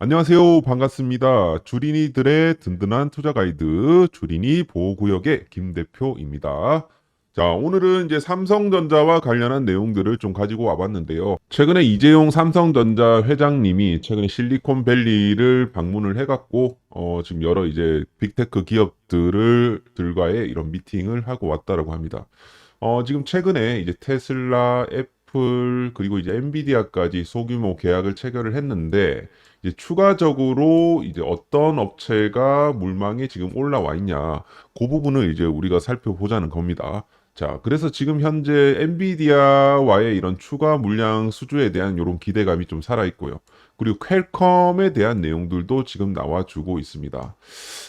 안녕하세요. 반갑습니다. 주린이들의 든든한 투자 가이드 주린이 보호구역의 김 대표입니다. 자, 오늘은 이제 삼성전자와 관련한 내용들을 좀 가지고 와봤는데요. 최근에 이재용 삼성전자 회장님이 최근에 실리콘밸리를 방문을 해갖고 지금 여러 이제 빅테크 기업들과의 이런 미팅을 하고 왔다라고 합니다. 지금 최근에 이제 테슬라, 애플, 그리고 이제 엔비디아까지 소규모 계약을 체결을 했는데, 이제 추가적으로 이제 어떤 업체가 물망에 지금 올라와 있냐, 그 부분을 이제 우리가 살펴보자는 겁니다. 자, 그래서 지금 현재 엔비디아와의 이런 추가 물량 수주에 대한 이런 기대감이 좀 살아있고요. 그리고 퀄컴에 대한 내용들도 지금 나와주고 있습니다.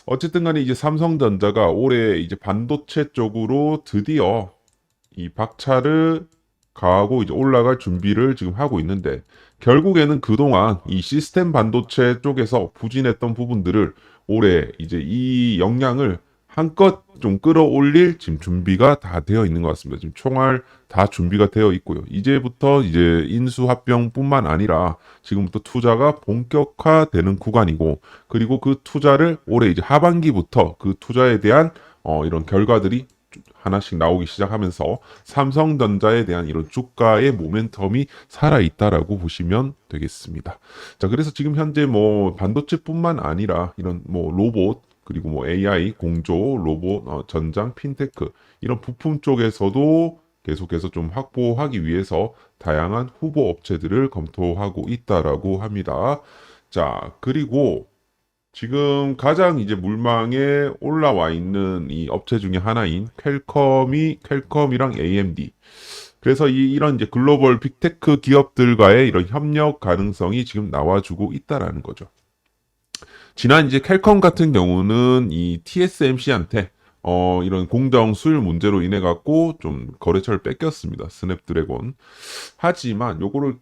어쨌든 간에 이제 삼성전자가 올해 이제 반도체 쪽으로 드디어 이 박차를 가하고 이제 올라갈 준비를 지금 하고 있는데, 결국에는 그동안 이 시스템 반도체 쪽에서 부진했던 부분들을 올해 이제 이 역량을 한껏 좀 끌어올릴 지금 준비가 다 되어 있는 것 같습니다. 지금 총알 다 준비가 되어 있고요. 이제부터 이제 인수합병뿐만 아니라 지금부터 투자가 본격화되는 구간이고, 그리고 그 투자를 올해 이제 하반기부터 그 투자에 대한 이런 결과들이 하나씩 나오기 시작하면서 삼성전자에 대한 이런 주가의 모멘텀이 살아있다라고 보시면 되겠습니다. 자, 그래서 지금 현재 뭐 반도체뿐만 아니라 이런 뭐 로봇, 그리고 뭐 AI, 공조, 로봇, 전장, 핀테크 이런 부품 쪽에서도 계속해서 좀 확보하기 위해서 다양한 후보 업체들을 검토하고 있다라고 합니다. 자, 그리고 지금 가장 이제 물망에 올라와 있는 이 업체 중에 하나인 퀄컴이랑 AMD. 그래서 이런 이제 글로벌 빅테크 기업들과의 이런 협력 가능성이 지금 나와주고 있다라는 거죠. 지난 이제 퀄컴 같은 경우는 이 TSMC한테 이런 공정 수율 문제로 인해 갖고 좀 거래처를 뺏겼습니다. 스냅드래곤. 하지만 요거를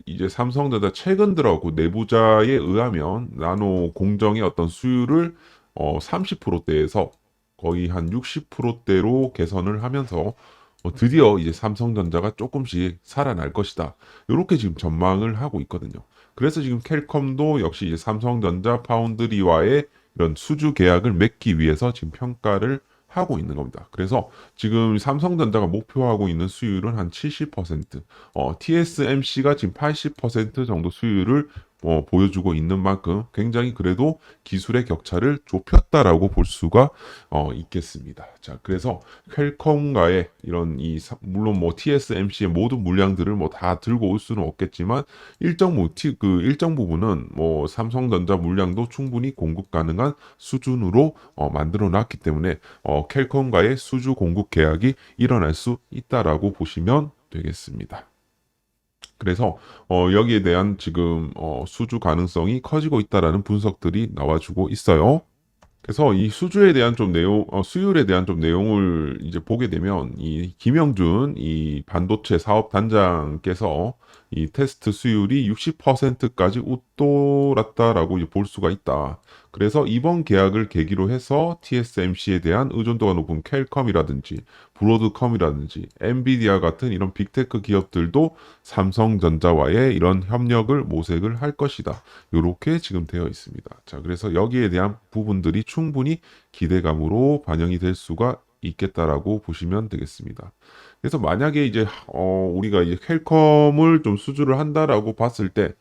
이제 삼성전자 최근 들어 그 내부자에 의하면 나노 공정의 어떤 수율을 30%대에서 거의 한 60%대로 개선을 하면서 드디어 이제 삼성전자가 조금씩 살아날 것이다. 이렇게 지금 전망을 하고 있거든요. 그래서 지금 퀄컴도 역시 이제 삼성전자 파운드리와의 이런 수주 계약을 맺기 위해서 지금 평가를 하고 있는 겁니다. 그래서 지금 삼성전자가 목표하고 있는 수율은 한 70%, TSMC가 지금 80% 정도 수율을 보여주고 있는 만큼 굉장히 그래도 기술의 격차를 좁혔다라고 볼 수가 있겠습니다. 자, 그래서 퀄컴과의 이런 물론 뭐 TSMC의 모든 물량들을 뭐 다 들고 올 수는 없겠지만 일정 부분은 뭐 삼성전자 물량도 충분히 공급 가능한 수준으로 만들어 놨기 때문에 퀄컴과의 수주 공급 계약이 일어날 수 있다라고 보시면 되겠습니다. 그래서 여기에 대한 지금 수주 가능성이 커지고 있다라는 분석들이 나와주고 있어요. 그래서 이 수주에 대한 좀 수율에 대한 좀 내용을 이제 보게 되면 이 김영준 이 반도체 사업 단장께서 이 테스트 수율이 60%까지 웃돌았다라고 볼 수가 있다. 그래서 이번 계약을 계기로 해서 TSMC에 대한 의존도가 높은 퀄컴이라든지 브로드컴이라든지 엔비디아 같은 이런 빅테크 기업들도 삼성전자와의 이런 협력을 모색을 할 것이다. 이렇게 지금 되어 있습니다. 자, 그래서 여기에 대한 부분들이 충분히 기대감으로 반영이 될 수가 있겠다라고 보시면 되겠습니다. 그래서 만약에 이제 우리가 이제 퀄컴을 좀 수주를 한다라고 봤을 때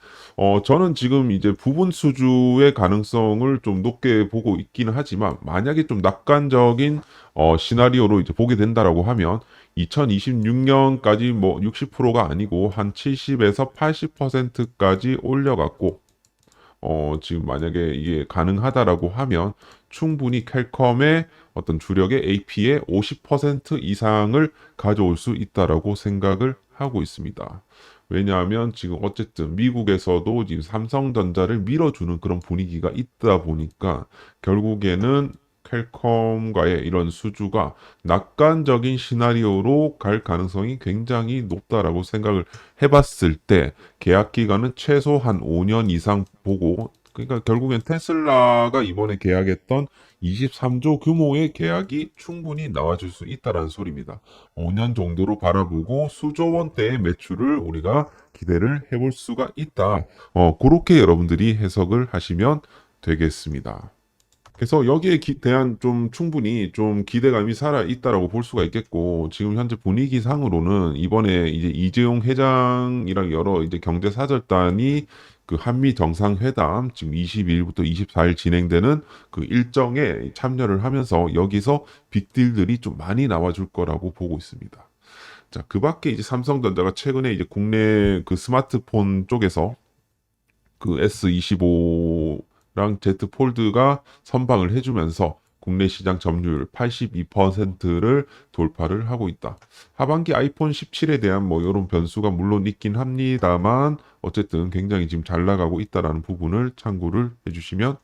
저는 지금 이제 부분 수주의 가능성을 좀 높게 보고 있기는 하지만, 만약에 좀 낙관적인 시나리오로 이제 보게 된다라고 하면 2026년까지 뭐 60%가 아니고 한 70에서 80%까지 올려갖고 지금 만약에 이게 가능하다라고 하면 충분히 퀄컴의 어떤 주력의 AP의 50% 이상을 가져올 수 있다라고 생각을 하고 있습니다. 왜냐하면 지금 어쨌든 미국에서도 지금 삼성전자를 밀어주는 그런 분위기가 있다 보니까 결국에는 퀄컴과의 이런 수주가 낙관적인 시나리오로 갈 가능성이 굉장히 높다라고 생각을 해봤을 때, 계약 기간은 최소 한 5년 이상 보고 그러니까 결국엔 테슬라가 이번에 계약했던 23조 규모의 계약이 충분히 나와줄 수 있다라는 소리입니다. 5년 정도로 바라보고 수조 원대의 매출을 우리가 기대를 해볼 수가 있다. 그렇게 여러분들이 해석을 하시면 되겠습니다. 그래서 여기에 대한 좀 충분히 좀 기대감이 살아 있다라고 볼 수가 있겠고, 지금 현재 분위기상으로는 이번에 이제 이재용 회장이랑 여러 이제 경제사절단이 그 한미 정상회담 지금 22일부터 24일 진행되는 그 일정에 참여를 하면서 여기서 빅딜들이 좀 많이 나와줄 거라고 보고 있습니다. 자, 그 밖에 이제 삼성전자가 최근에 이제 국내 그 스마트폰 쪽에서 그 S25랑 Z 폴드가 선방을 해주면서 국내 시장 점유율 82%를 돌파를 하고 있다. 하반기 아이폰 17에 대한 뭐 이런 변수가 물론 있긴 합니다만 어쨌든 굉장히 지금 잘 나가고 있다라는 부분을 참고를 해주시면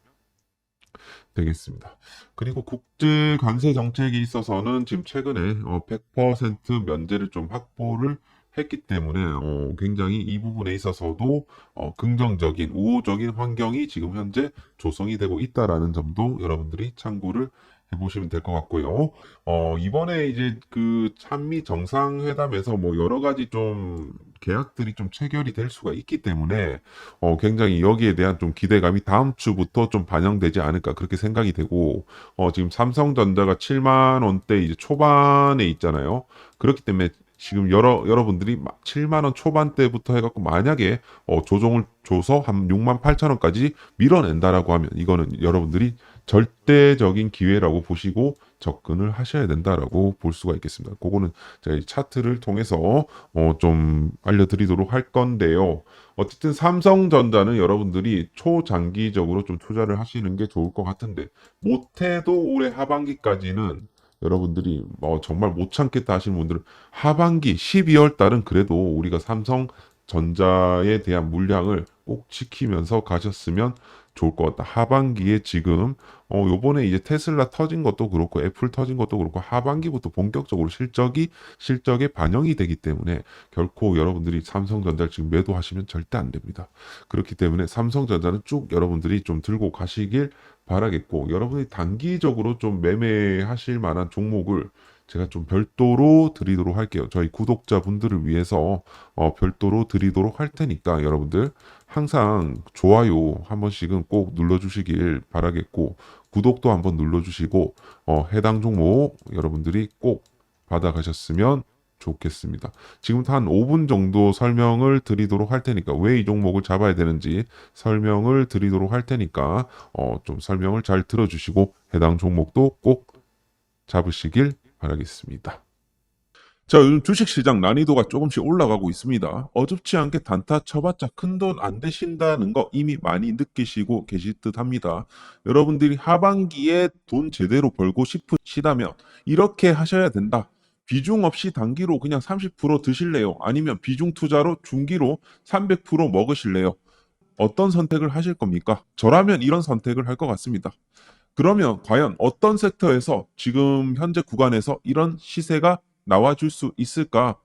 되겠습니다. 그리고 국제 관세 정책에 있어서는 지금 최근에 100% 면제를 좀 확보를 했기 때문에 굉장히 이 부분에 있어서도 긍정적인 우호적인 환경이 지금 현재 조성이 되고 있다라는 점도 여러분들이 참고를 해보시면 될 것 같고요. 이번에 이제 그 한미 정상회담에서 뭐 여러 가지 좀 계약들이 좀 체결이 될 수가 있기 때문에 굉장히 여기에 대한 좀 기대감이 다음 주부터 좀 반영되지 않을까 그렇게 생각이 되고, 지금 삼성전자가 7만 원대 이제 초반에 있잖아요. 그렇기 때문에 지금 여러분들이 7만 원 초반대부터 해갖고 만약에 조정을 줘서 한 6만 8천 원까지 밀어낸다라고 하면 이거는 여러분들이 절대적인 기회라고 보시고 접근을 하셔야 된다라고 볼 수가 있겠습니다. 그거는 제가 이 차트를 통해서 좀 알려드리도록 할 건데요. 어쨌든 삼성전자는 여러분들이 초장기적으로 좀 투자를 하시는 게 좋을 것 같은데, 못해도 올해 하반기까지는 여러분들이 정말 못 참겠다 하시는 분들은 하반기 12월 달은 그래도 우리가 삼성전자에 대한 물량을 꼭 지키면서 가셨으면 좋을 것 같다. 하반기에 지금 요번에 이제 테슬라 터진 것도 그렇고 애플 터진 것도 그렇고 하반기부터 본격적으로 실적에 반영이 되기 때문에 결코 여러분들이 삼성전자를 지금 매도하시면 절대 안 됩니다. 그렇기 때문에 삼성전자는 쭉 여러분들이 좀 들고 가시길 바라겠고, 여러분이 단기적으로 좀 매매하실 만한 종목을 제가 좀 별도로 드리도록 할게요. 저희 구독자분들을 위해서 별도로 드리도록 할 테니까 여러분들 항상 좋아요 한 번씩은 꼭 눌러주시길 바라겠고, 구독도 한번 눌러주시고 해당 종목 여러분들이 꼭 받아가셨으면 좋겠습니다. 지금부터 한 5분 정도 설명을 드리도록 할 테니까, 왜 이 종목을 잡아야 되는지 설명을 드리도록 할 테니까 좀 설명을 잘 들어주시고 해당 종목도 꼭 잡으시길 바라겠습니다. 자, 요즘 주식시장 난이도가 조금씩 올라가고 있습니다. 어줍지 않게 단타 쳐봤자 큰돈 안 되신다는 거 이미 많이 느끼시고 계실 듯 합니다. 여러분들이 하반기에 돈 제대로 벌고 싶으시다면 이렇게 하셔야 된다. 비중 없이 단기로 그냥 30% 드실래요? 아니면 비중 투자로 중기로 300% 먹으실래요? 어떤 선택을 하실 겁니까? 저라면 이런 선택을 할 것 같습니다. 그러면 과연 어떤 섹터에서 지금 현재 구간에서 이런 시세가 나와줄 수 있을까?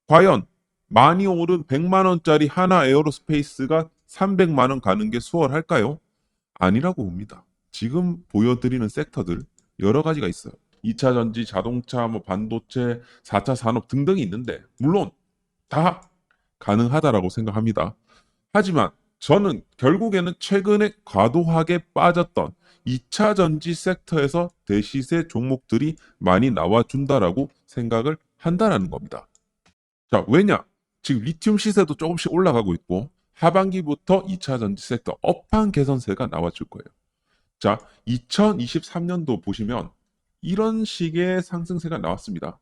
과연 많이 오른 100만 원짜리 하나 에어로스페이스가 300만 원 가는 게 수월할까요? 아니라고 봅니다. 지금 보여드리는 섹터들 여러 가지가 있어요. 2차 전지, 자동차, 뭐 반도체, 4차 산업 등등이 있는데 물론 다 가능하다라고 생각합니다. 하지만 저는 결국에는 최근에 과도하게 빠졌던 2차 전지 섹터에서 대시세 종목들이 많이 나와준다라고 생각을 한다라는 겁니다. 자, 왜냐? 지금 리튬 시세도 조금씩 올라가고 있고 하반기부터 2차 전지 섹터 업황 개선세가 나와줄 거예요. 자, 2023년도 보시면 이런 식의 상승세가 나왔습니다.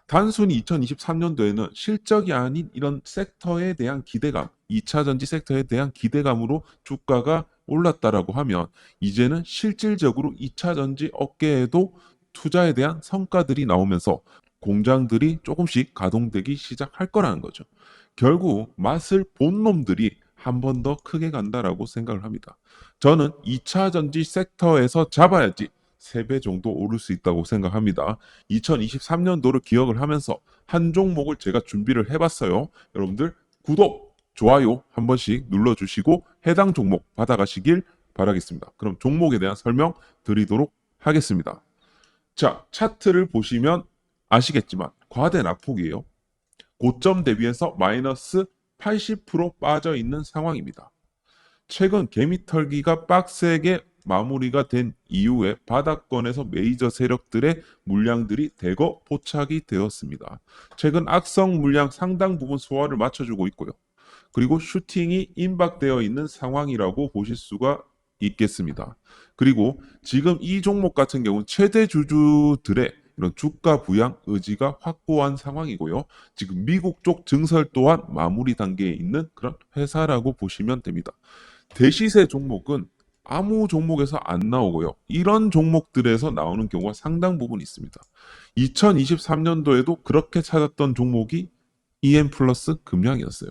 단순히 2023년도에는 실적이 아닌 이런 섹터에 대한 기대감, 2차 전지 섹터에 대한 기대감으로 주가가 올랐다라고 하면 이제는 실질적으로 2차 전지 업계에도 투자에 대한 성과들이 나오면서 공장들이 조금씩 가동되기 시작할 거라는 거죠. 결국 맛을 본 놈들이 한 번 더 크게 간다라고 생각을 합니다. 저는 2차 전지 섹터에서 잡아야지 3배 정도 오를 수 있다고 생각합니다. 2023년도를 기억을 하면서 한 종목을 제가 준비를 해봤어요. 여러분들 구독, 좋아요 한 번씩 눌러주시고 해당 종목 받아가시길 바라겠습니다. 그럼 종목에 대한 설명 드리도록 하겠습니다. 자, 차트를 보시면 아시겠지만 과대 낙폭이에요. 고점 대비해서 마이너스 80% 빠져 있는 상황입니다. 최근 개미털기가 빡세게 마무리가 된 이후에 바닥권에서 메이저 세력들의 물량들이 대거 포착이 되었습니다. 최근 악성 물량 상당 부분 소화를 맞춰주고 있고요. 그리고 슈팅이 임박되어 있는 상황이라고 보실 수가 있겠습니다. 그리고 지금 이 종목 같은 경우는 최대 주주들의 이런 주가 부양 의지가 확고한 상황이고요. 지금 미국 쪽 증설 또한 마무리 단계에 있는 그런 회사라고 보시면 됩니다. 대시세 종목은 아무 종목에서 안 나오고요. 이런 종목들에서 나오는 경우가 상당 부분 있습니다. 2023년도에도 그렇게 찾았던 종목이 EM 플러스 금양이었어요.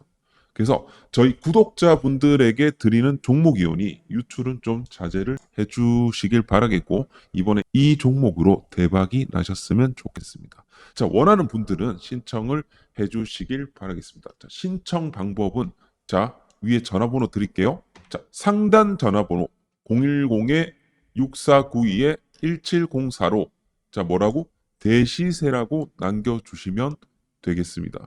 그래서 저희 구독자분들에게 드리는 종목이오니 유출은 좀 자제를 해주시길 바라겠고 이번에 이 종목으로 대박이 나셨으면 좋겠습니다. 자, 원하는 분들은 신청을 해주시길 바라겠습니다. 자, 신청 방법은 자 위에 전화번호 드릴게요. 자, 상단 전화번호 010-6492-1704로 자 뭐라고 대시세라고 남겨주시면 되겠습니다.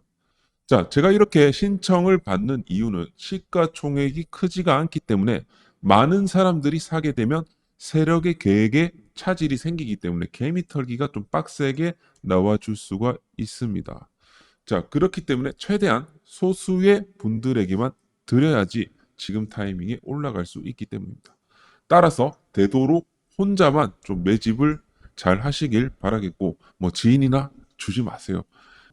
자, 제가 이렇게 신청을 받는 이유는 시가총액이 크지가 않기 때문에 많은 사람들이 사게 되면 세력의 계획에 차질이 생기기 때문에 개미털기가 좀 빡세게 나와줄 수가 있습니다. 자, 그렇기 때문에 최대한 소수의 분들에게만 드려야지 지금 타이밍에 올라갈 수 있기 때문입니다. 따라서 되도록 혼자만 좀 매집을 잘 하시길 바라겠고 뭐 지인이나 주지 마세요.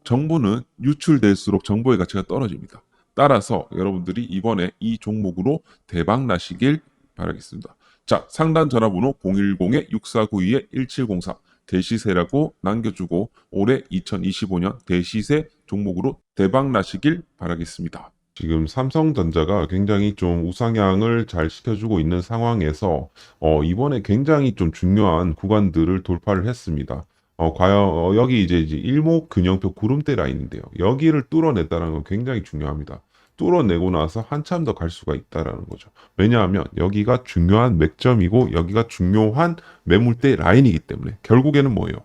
정보는 유출될수록 정보의 가치가 떨어집니다. 따라서 여러분들이 이번에 이 종목으로 대박 나시길 바라겠습니다. 자, 상단 전화번호 010-6492-1704 대시세라고 남겨주고 올해 2025년 대시세 종목으로 대박 나시길 바라겠습니다. 지금 삼성전자가 굉장히 좀 우상향을 잘 시켜주고 있는 상황에서 이번에 굉장히 좀 중요한 구간들을 돌파를 했습니다. 과연 여기 이제 일목균형표 구름대 라인인데요. 여기를 뚫어냈다는 건 굉장히 중요합니다. 뚫어내고 나서 한참 더 갈 수가 있다라는 거죠. 왜냐하면 여기가 중요한 맥점이고 여기가 중요한 매물대 라인이기 때문에 결국에는 뭐예요?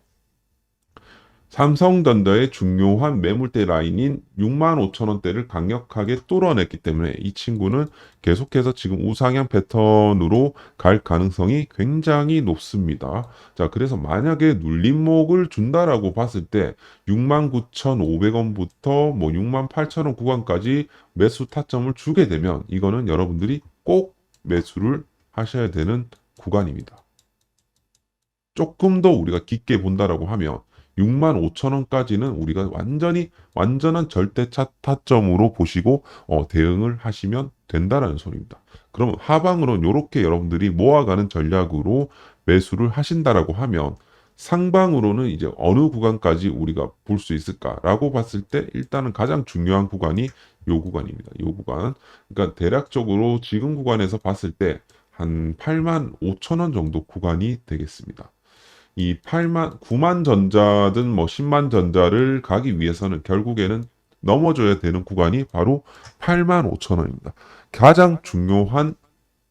삼성전자의 중요한 매물대 라인인 65,000원대를 강력하게 뚫어냈기 때문에 이 친구는 계속해서 지금 우상향 패턴으로 갈 가능성이 굉장히 높습니다. 자, 그래서 만약에 눌림목을 준다라고 봤을 때 69,500원부터 뭐 68,000원 구간까지 매수 타점을 주게 되면 이거는 여러분들이 꼭 매수를 하셔야 되는 구간입니다. 조금 더 우리가 깊게 본다라고 하면 65,000원까지는 우리가 완전한 절대 타점으로 보시고 대응을 하시면 된다라는 소리입니다. 그러면 하방으로는 이렇게 여러분들이 모아가는 전략으로 매수를 하신다라고 하면 상방으로는 이제 어느 구간까지 우리가 볼 수 있을까라고 봤을 때 일단은 가장 중요한 구간이 요 구간입니다. 요 구간. 그러니까 대략적으로 지금 구간에서 봤을 때 한 85,000원 정도 구간이 되겠습니다. 이 9만 전자든 뭐 10만 전자를 가기 위해서는 결국에는 넘어져야 되는 구간이 바로 85,000원입니다. 가장 중요한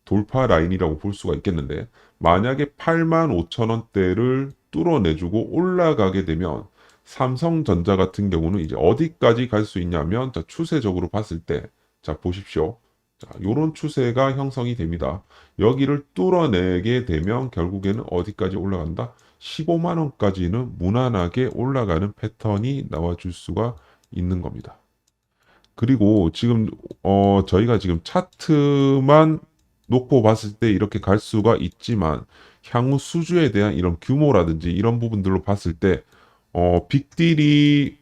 돌파 라인이라고 볼 수가 있겠는데 만약에 85,000원대를 뚫어내주고 올라가게 되면 삼성전자 같은 경우는 이제 어디까지 갈 수 있냐면 자, 추세적으로 봤을 때 자 보십시오. 자, 요런 추세가 형성이 됩니다. 여기를 뚫어내게 되면 결국에는 어디까지 올라간다? 15만 원까지는 무난하게 올라가는 패턴이 나와줄 수가 있는 겁니다. 그리고 지금 저희가 지금 차트만 놓고 봤을 때 이렇게 갈 수가 있지만 향후 수주에 대한 이런 규모라든지 이런 부분들로 봤을 때 빅딜이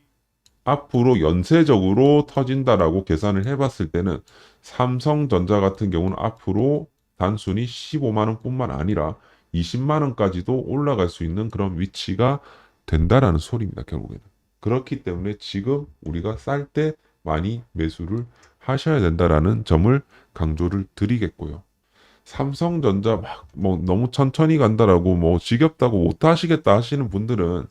앞으로 연쇄적으로 터진다라고 계산을 해봤을 때는 삼성전자 같은 경우는 앞으로 단순히 15만 원뿐만 아니라 20만 원까지도 올라갈 수 있는 그런 위치가 된다라는 소리입니다. 결국에는. 그렇기 때문에 지금 우리가 쌀 때 많이 매수를 하셔야 된다라는 점을 강조를 드리겠고요. 삼성전자 막 뭐 너무 천천히 간다라고 뭐 지겹다고 못 하시겠다 하시는 분들은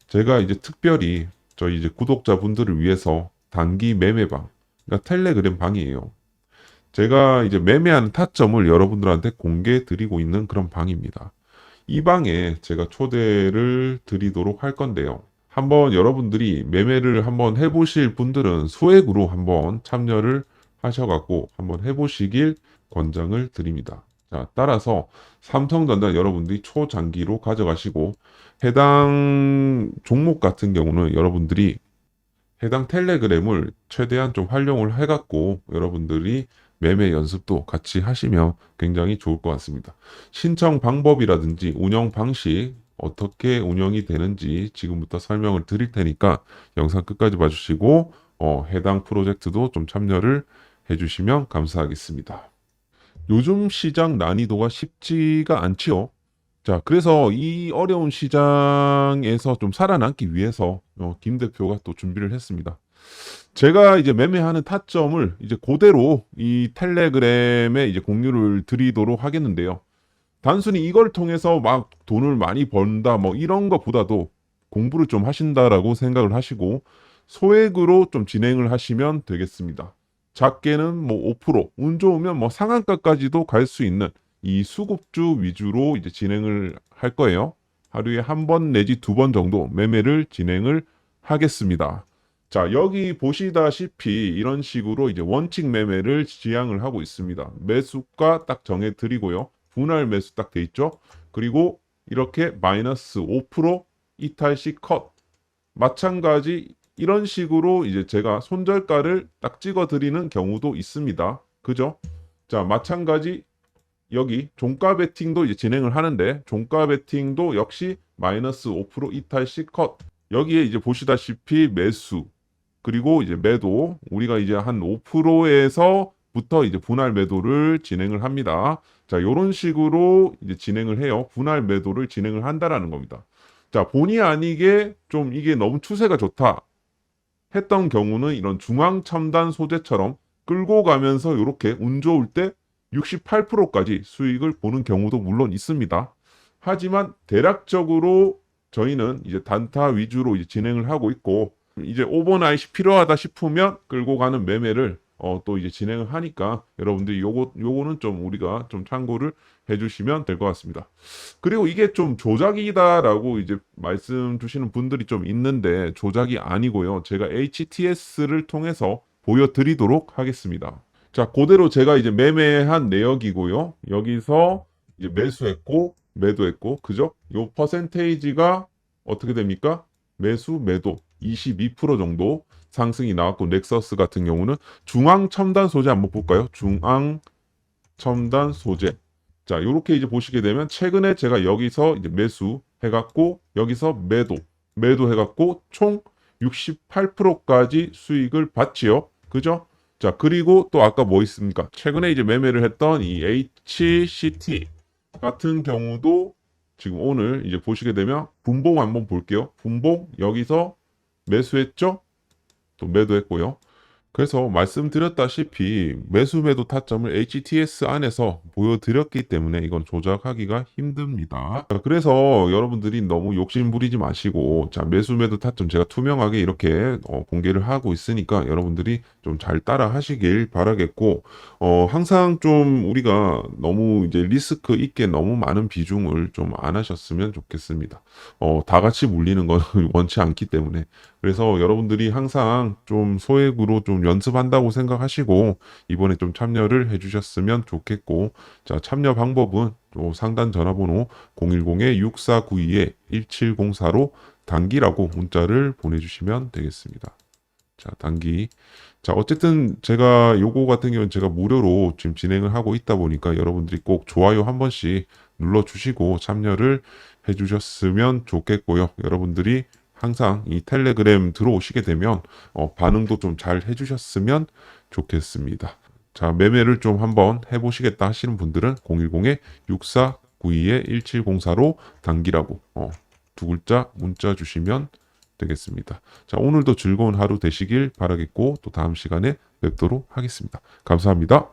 제가 이제 특별히 저희 이제 구독자분들을 위해서 단기 매매방 그러니까 텔레그램 방이에요. 제가 이제 매매하는 타점을 여러분들한테 공개해 드리고 있는 그런 방입니다. 이 방에 제가 초대를 드리도록 할 건데요. 한번 여러분들이 매매를 한번 해보실 분들은 소액으로 한번 참여를 하셔갖고 한번 해보시길 권장을 드립니다. 자, 따라서 삼성전자 여러분들이 초장기로 가져가시고 해당 종목 같은 경우는 여러분들이 해당 텔레그램을 최대한 좀 활용을 해갖고 여러분들이 매매 연습도 같이 하시면 굉장히 좋을 것 같습니다. 신청 방법이라든지 운영 방식 어떻게 운영이 되는지 지금부터 설명을 드릴 테니까 영상 끝까지 봐주시고 해당 프로젝트도 좀 참여를 해주시면 감사하겠습니다. 요즘 시장 난이도가 쉽지가 않지요. 자, 그래서 이 어려운 시장에서 좀 살아남기 위해서 김 대표가 또 준비를 했습니다. 제가 이제 매매하는 타점을 이제 그대로 이 텔레그램에 이제 공유를 드리도록 하겠는데요. 단순히 이걸 통해서 막 돈을 많이 번다 뭐 이런 것보다도 공부를 좀 하신다라고 생각을 하시고 소액으로 좀 진행을 하시면 되겠습니다. 작게는 뭐 5%, 운 좋으면 뭐 상한가까지도 갈 수 있는 이 수급주 위주로 이제 진행을 할 거예요. 하루에 한 번 내지 두 번 정도 매매를 진행을 하겠습니다. 자, 여기 보시다시피 이런 식으로 이제 원칙 매매를 지향을 하고 있습니다. 매수가 딱 정해 드리고요. 분할 매수 딱 돼 있죠. 그리고 이렇게 마이너스 5% 이탈식 컷. 마찬가지 이런 식으로 이제 제가 손절가를 딱 찍어 드리는 경우도 있습니다. 그죠? 자, 마찬가지 여기 종가 베팅도 이제 진행을 하는데 종가 베팅도 역시 마이너스 5% 이탈식 컷. 여기에 이제 보시다시피 매수 그리고 이제 매도 우리가 이제 한 5%에서부터 이제 분할 매도를 진행을 합니다. 자, 요런 식으로 이제 진행을 해요. 분할 매도를 진행을 한다라는 겁니다. 자, 본의 아니게 좀 이게 너무 추세가 좋다 했던 경우는 이런 중앙 첨단 소재처럼 끌고 가면서 이렇게 운 좋을 때 68%까지 수익을 보는 경우도 물론 있습니다. 하지만 대략적으로 저희는 이제 단타 위주로 이제 진행을 하고 있고 이제 오버나잇이 필요하다 싶으면 끌고 가는 매매를 또 이제 진행을 하니까 여러분들이 요거는 좀 우리가 좀 참고를 해주시면 될 것 같습니다. 그리고 이게 좀 조작이다라고 이제 말씀 주시는 분들이 좀 있는데 조작이 아니고요. 제가 HTS를 통해서 보여드리도록 하겠습니다. 자, 그대로 제가 이제 매매한 내역이고요. 여기서 이제 매수했고 매도했고 그죠? 요 퍼센테이지가 어떻게 됩니까? 매수 매도 22% 정도 상승이 나왔고 넥서스 같은 경우는 중앙 첨단 소재 한번 볼까요? 중앙 첨단 소재. 자, 이렇게 이제 보시게 되면 최근에 제가 여기서 이제 매수 해갖고 여기서 매도 해갖고 총 68%까지 수익을 봤지요. 그죠? 자, 그리고 또 아까 뭐 있습니까? 최근에 이제 매매를 했던 이 HCT 같은 경우도 지금 오늘 이제 보시게 되면 분봉 한번 볼게요. 분봉 여기서 매수했죠? 또 매도했고요. 그래서 말씀드렸다시피 매수 매도 타점을 HTS 안에서 보여드렸기 때문에 이건 조작하기가 힘듭니다. 그래서 여러분들이 너무 욕심 부리지 마시고 자 매수 매도 타점 제가 투명하게 이렇게 공개를 하고 있으니까 여러분들이 좀 잘 따라 하시길 바라겠고 항상 좀 우리가 너무 이제 리스크 있게 너무 많은 비중을 좀 안 하셨으면 좋겠습니다. 다 같이 물리는 건 원치 않기 때문에 그래서 여러분들이 항상 좀 소액으로 좀 연습한다고 생각하시고 이번에 좀 참여를 해주셨으면 좋겠고 자 참여 방법은 또 상단 전화번호 010-6492-1704로 단기라고 문자를 보내주시면 되겠습니다. 자 단기 자 어쨌든 제가 요거 같은 경우는 제가 무료로 지금 진행을 하고 있다 보니까 여러분들이 꼭 좋아요 한 번씩 눌러주시고 참여를 해주셨으면 좋겠고요. 여러분들이 항상 이 텔레그램 들어오시게 되면 반응도 좀 잘 해주셨으면 좋겠습니다. 자 매매를 좀 한번 해보시겠다 하시는 분들은 010-6492-1704로 단기라고 두 글자 문자 주시면 되겠습니다. 자 오늘도 즐거운 하루 되시길 바라겠고 또 다음 시간에 뵙도록 하겠습니다. 감사합니다.